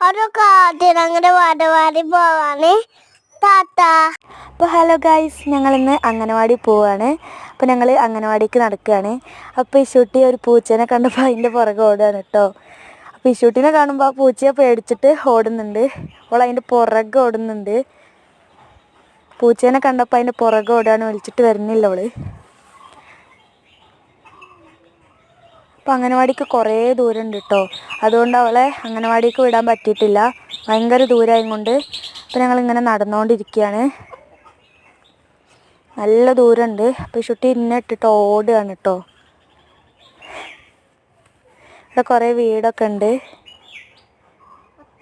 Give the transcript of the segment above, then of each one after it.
അതൊക്കെ ആദ്യം അങ്ങനെ വാടി പോവാണ് താത്ത. അപ്പോൾ ഹലോ ഗൈസ്, ഞങ്ങളിന്ന് അംഗനവാടി പോവാണ്. അപ്പോൾ ഞങ്ങൾ അംഗനവാടിക്ക് നടക്കുകയാണ്. അപ്പോൾ ഇഷൂട്ടി ഒരു പൂച്ചേനെ കണ്ടപ്പോൾ അതിൻ്റെ പുറകെ ഓടുകയാണ് കേട്ടോ. അപ്പോൾ ഇഷൂട്ടിനെ കാണുമ്പോൾ ആ പൂച്ചയെ പേടിച്ചിട്ട് ഓടുന്നുണ്ട്. അപ്പോൾ അതിൻ്റെ പുറകെ ഓടുന്നുണ്ട്. പൂച്ചേനെ കണ്ടപ്പോൾ അതിൻ്റെ പുറകെ ഓടുകയാണ്, വിളിച്ചിട്ട് വരുന്നില്ല അവൾ. അപ്പോൾ അംഗനവാടിക്ക് കുറേ ദൂരമുണ്ട് കേട്ടോ. അതുകൊണ്ട് അവളെ അംഗനവാടിക്ക് വിടാൻ പറ്റിയിട്ടില്ല, ഭയങ്കര ദൂരമായത് കൊണ്ട്. അപ്പോൾ ഞങ്ങളിങ്ങനെ നടന്നുകൊണ്ടിരിക്കുകയാണ്. നല്ല ദൂരമുണ്ട്. അപ്പോൾ ഷുട്ടി ഇന്നെ ഇട്ടിട്ട് ഓടുകയാണ് കേട്ടോ. ഇവിടെ കുറേ വീടൊക്കെ ഉണ്ട്.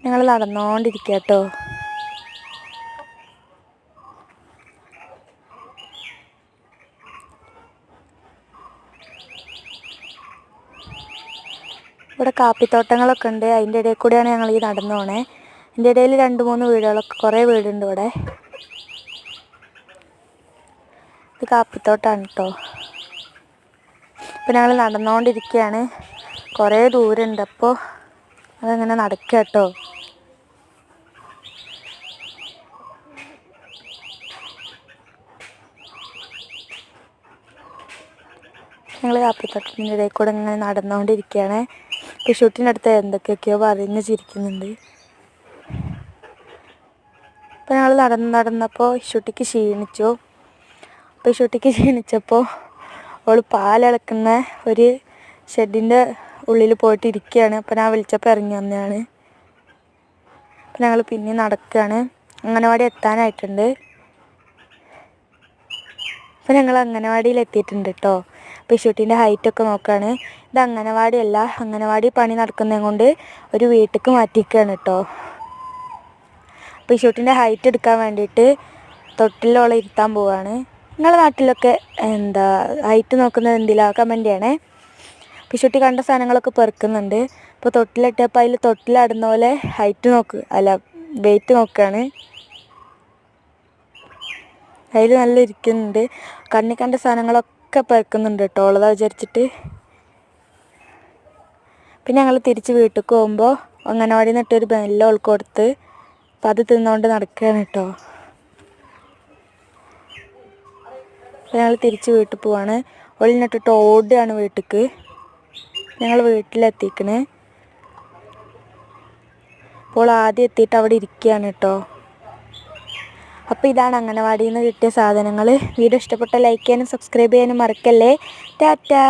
ഞങ്ങൾ നടന്നുകൊണ്ടിരിക്കുക കേട്ടോ. ഇവിടെ കാപ്പിത്തോട്ടങ്ങളൊക്കെ ഉണ്ട്. അതിൻ്റെ ഇടയിൽ കൂടെയാണ് ഞങ്ങൾ ഈ നടന്നു പോണേ. അതിൻ്റെ ഇടയിൽ 2-3 വീടുകളൊക്കെ, കുറേ വീടുണ്ട് ഇവിടെ. ഇത് കാപ്പിത്തോട്ടമാണ് കേട്ടോ. അപ്പോൾ ഞങ്ങൾ നടന്നുകൊണ്ടിരിക്കുകയാണ്. കുറേ ദൂരമുണ്ട്. അപ്പോൾ അതങ്ങനെ നടക്കുക കേട്ടോ. ഞങ്ങൾ കാപ്പിത്തോട്ടത്തിൻ്റെ ഇടയിൽ കൂടെ ഇങ്ങനെ നടന്നുകൊണ്ടിരിക്കുകയാണ്. ഷൂട്ടിൻ്റെ അടുത്ത് എന്തൊക്കെയൊക്കെയോ പറഞ്ഞ് ചിരിക്കുന്നുണ്ട്. അപ്പോൾ ഞങ്ങൾ നടന്നപ്പോൾ ഷൂട്ടിക്ക് ക്ഷീണിച്ചു. അപ്പോൾ ഷൂട്ടിക്ക് ക്ഷീണിച്ചപ്പോൾ അവൾ പാലിളക്കുന്ന ഒരു ഷെഡിൻ്റെ ഉള്ളിൽ പോയിട്ട് ഇരിക്കുകയാണ്. അപ്പോൾ ഞാൻ വിളിച്ചപ്പോൾ ഇറങ്ങി വന്നതാണ്. അപ്പോൾ ഞങ്ങൾ പിന്നെ നടക്കുകയാണ്. അംഗനവാടി എത്താനായിട്ടുണ്ട്. അപ്പോൾ ഞങ്ങൾ അംഗനവാടിയിൽ എത്തിയിട്ടുണ്ട് കേട്ടോ. അപ്പോൾ ഷൂട്ടിൻ്റെ ഹൈറ്റൊക്കെ നോക്കുകയാണ്. ഇത് അംഗനവാടിയല്ല, അംഗനവാടി പണി നടക്കുന്നത് കൊണ്ട് ഒരു വീട്ടിലേക്ക് മാറ്റിയിരിക്കുകയാണ് കേട്ടോ. അപ്പോൾ ഷൂട്ടിൻ്റെ ഹൈറ്റ് എടുക്കാൻ വേണ്ടിയിട്ട് തൊട്ടിലോളം ഇരുത്താൻ പോവുകയാണ്. നിങ്ങളുടെ നാട്ടിലൊക്കെ ഹൈറ്റ് നോക്കുന്നത് എന്തിലാണ് കമൻറ്റ് ചെയ്യണേ. അപ്പോൾ ഷൂട്ടി കണ്ട സാധനങ്ങളൊക്കെ പെറുക്കുന്നുണ്ട്. അപ്പോൾ തൊട്ടിലിട്ടപ്പോൾ അതിൽ തൊട്ടിലാടുന്ന പോലെ വെയിറ്റ് നോക്കുകയാണ്. അതിൽ നല്ല ഇരിക്കുന്നുണ്ട്. കണ്ണി കണ്ട സാധനങ്ങളൊക്കെ പെറുക്കുന്നുണ്ട് കേട്ടോ, ഉള്ളതാ വിചാരിച്ചിട്ട്. പിന്നെ ഞങ്ങൾ തിരിച്ച് വീട്ടിലേക്ക് പോകുമ്പോൾ അംഗനവാടിയിൽ നിന്നിട്ടൊരു ബെല്ല് ഓൾക്ക് കൊടുത്ത്, അപ്പോൾ അത് തിന്നുകൊണ്ട് നടക്കുകയാണ് കേട്ടോ. അപ്പോൾ ഞങ്ങൾ തിരിച്ച് വീട്ടിൽ പോവാണ്. ഒളിനിട്ടിട്ട് ഓടുകയാണ് വീട്ടിലേക്ക്. ഞങ്ങൾ വീട്ടിലെത്തിക്കണേ. അപ്പോൾ ആദ്യം എത്തിയിട്ട് അവിടെ ഇരിക്കുകയാണ് കേട്ടോ. അപ്പോൾ ഇതാണ് അംഗനവാടിയിൽ നിന്ന് കിട്ടിയ സാധനങ്ങൾ. വീഡിയോ ഇഷ്ടപ്പെട്ട ലൈക്ക് ചെയ്യാനും സബ്സ്ക്രൈബ് ചെയ്യാനും മറക്കല്ലേ. ടാറ്റാ.